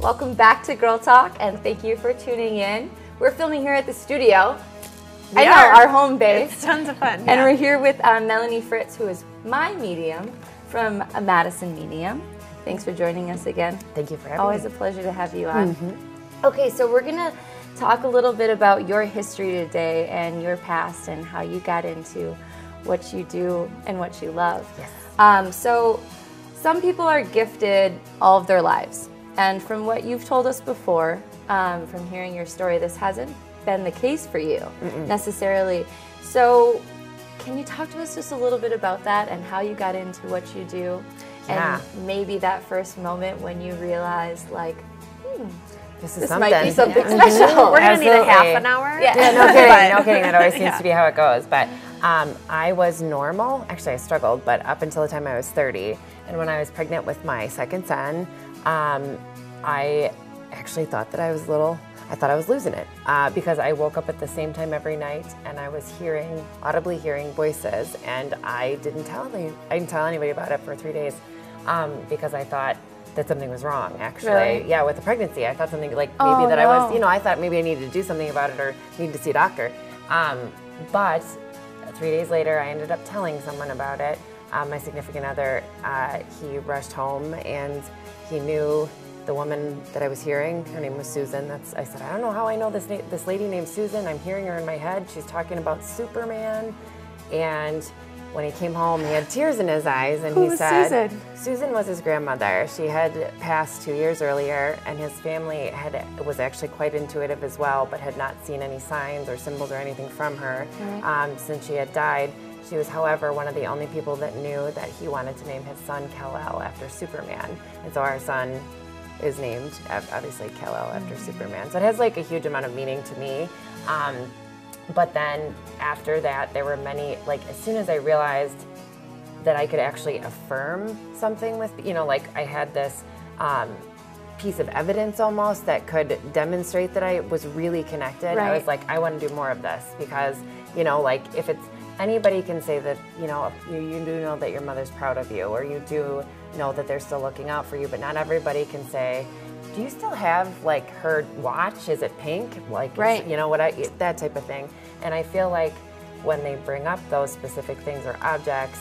Welcome back to Girl Talk, and thank you for tuning in. We're filming here at the studio. Our home base. It's tons of fun. And we're here with Melanie Fritz, who is my medium from a Madison medium. Thanks for joining us again. Thank you for having me. Always a pleasure to have you on. Okay, so we're going to talk a little bit about your history today and your past and how you got into what you do and what you love. Yes. So some people are gifted all of their lives. And from what you've told us before, from hearing your story, this hasn't been the case for you necessarily. So can you talk to us just a little bit about that and how you got into what you do? And maybe that first moment when you realized, like, this might be something special. We're going to need a half an hour. Yeah, no kidding, no kidding. That always seems to be how it goes. But I was normal. Actually, I struggled, but up until the time I was 30. And when I was pregnant with my second son, I actually thought that I thought I was losing it because I woke up at the same time every night and I was audibly hearing voices, and I didn't tell anybody about it for 3 days because I thought that something was wrong, actually. Really? Yeah, with the pregnancy. I thought something like maybe I was, I thought maybe I needed to do something about it or needed to see a doctor. But 3 days later, I ended up telling someone about it. My significant other, he rushed home and he knew the woman that I was hearing. Her name was Susan. I said, I don't know how I know this lady named Susan. I'm hearing her in my head. She's talking about Superman. And when he came home, he had tears in his eyes, and he said, Susan was his grandmother. She had passed 2 years earlier, and his family was actually quite intuitive as well, but had not seen any signs or symbols or anything from her since she had died. She was, however, one of the only people that knew that he wanted to name his son Kal-El after Superman. And so our son is named, obviously, Kal-El after Superman. So it has like a huge amount of meaning to me. But then after that, there were many, like as soon as I realized that I could actually affirm something with, like I had this piece of evidence almost that could demonstrate that I was really connected. I was like, I want to do more of this because, like if it's, anybody can say that, you do know that your mother's proud of you, or you do know that they're still looking out for you, but not everybody can say, do you still have like her watch? Is it pink? Like, that type of thing. And I feel like when they bring up those specific things or objects,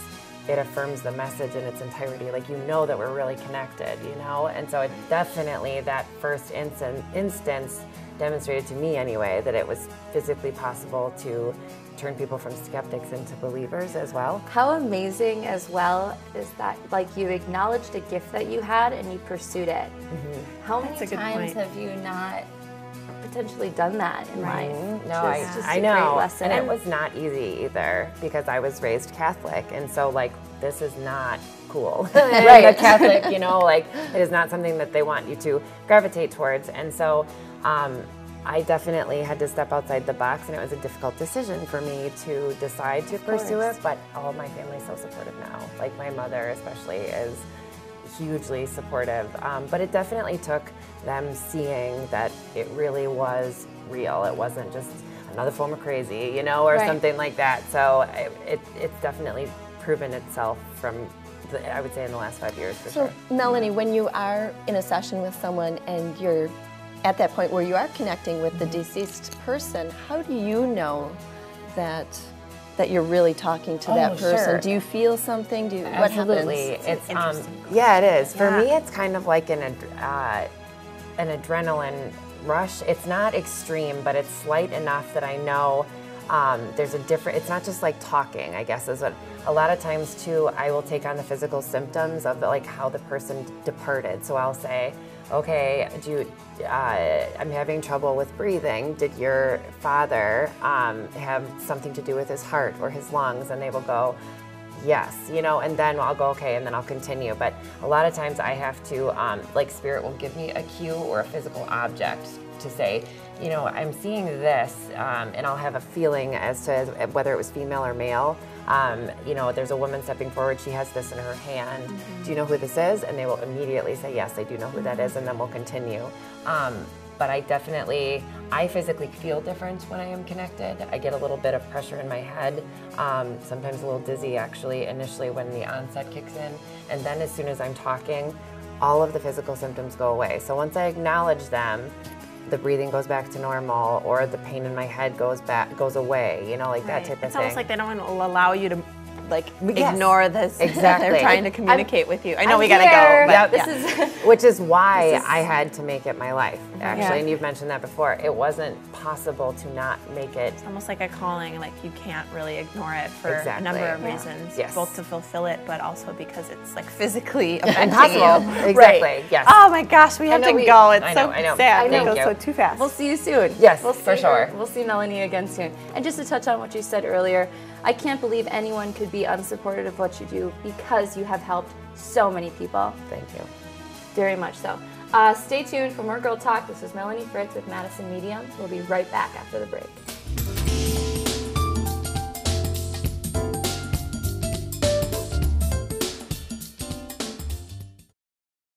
it affirms the message in its entirety. Like, that we're really connected, And so it definitely, that first instance demonstrated to me anyway, that it was physically possible to turn people from skeptics into believers as well. How amazing as well is that, like, you acknowledged a gift that you had and you pursued it. How many times have you not potentially done that in life? No, I know. Great lesson. And it was not easy either because I was raised Catholic, and so like this is not cool. A Catholic, like it is not something that they want you to gravitate towards, and so I definitely had to step outside the box, and it was a difficult decision for me to decide to pursue it, but all of my family is so supportive now. Like my mother especially is hugely supportive, but it definitely took them seeing that it really was real. It wasn't just another form of crazy, or something like that. So it's definitely proven itself from, I would say, in the last 5 years for sure. So Melanie, when you are in a session with someone and you're at that point where you are connecting with the deceased person, how do you know that you're really talking to that person? Sure. Do you feel something? Absolutely. What happens? It's yeah, it is. For me, it's kind of like an adrenaline rush. It's not extreme, but it's slight enough that I know there's a different. It's not just like talking, I guess, is what. A lot of times too, I will take on the physical symptoms of how the person departed. So I'll say, okay, I'm having trouble with breathing. Did your father have something to do with his heart or his lungs? And they will go, yes, and then I'll go, okay, and then I'll continue. But a lot of times I have to, Spirit will give me a cue or a physical object to say, I'm seeing this, and I'll have a feeling as to whether it was female or male. There's a woman stepping forward, she has this in her hand. Do you know who this is? And they will immediately say, yes, I do know who that is, and then we'll continue. But I physically feel different when I am connected. I get a little bit of pressure in my head, sometimes a little dizzy actually initially when the onset kicks in. And then as soon as I'm talking, all of the physical symptoms go away. So once I acknowledge them, the breathing goes back to normal, or the pain in my head goes away, you know, like that type of thing. It's almost like they don't allow you to like Yes, ignore this. exactly. They're trying to communicate with you. I know I'm we gotta here. go, Yep. but This yeah. is Which is why I had to make it my life, actually, Yeah. and you've mentioned that before. It wasn't possible to not make it. It's almost like a calling, like you can't really ignore it for a Exactly. number of Yeah. reasons, Yes. both to fulfill it, but also because it's like physically affecting Impossible. you. Exactly, Right. yes. Oh my gosh, we have know to we- go. It's I so know. sad. Thank It goes you. so too fast. We'll see you soon. Yes, we'll for see sure. We'll see Melanie again soon. And just to touch on what you said earlier, I can't believe anyone could be unsupportive of what you do because you have helped so many people. Thank you. Very much so. Stay tuned for more Girl Talk. This is Melanie Fritz with Madison Medium. We'll be right back after the break.